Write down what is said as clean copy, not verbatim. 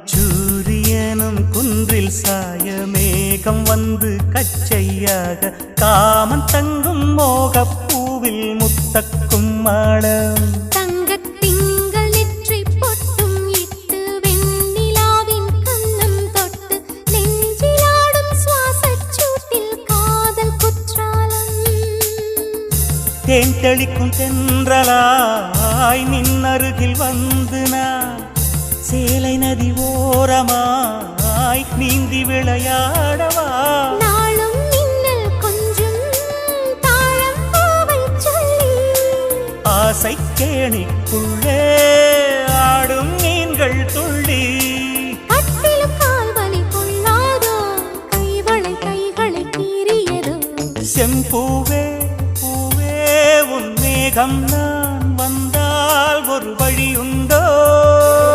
அந்திச்சூரியனும் குன்றில் சாயமேகம் வந்து கச்சையாக காமன் தங்கும் மோகப்பூவில் முத்தக்கும் மாடம் தங்கத் திங்கள் நெற்றி பொட்டும் இட்டு வெண்ணிலாவின் கண்ணம் தொட்டு நெஞ்சிலாடும் சுவாசச் சூட்டில் காதல் குற்றாலம் தேன் தெளிக்கும் தென்றலாய் நின்னருகில் வந்து நான் சேலை நதி ஓரமாய் நீந்தி விளையாடவா நாளும் மின்னல் கொஞ்சம் தாழம் பூவை சொல்லி ஆசை கேணிக்குள்ளே ஆடும் மீன்கள் துள்ளி கட்டிலும் கால்வலி கொள்ளாதோ கைகளை கீறியதோ செம்பூவே பூவே உன் மேகம் நான் வந்தால் ஒரு வழி உண்டோ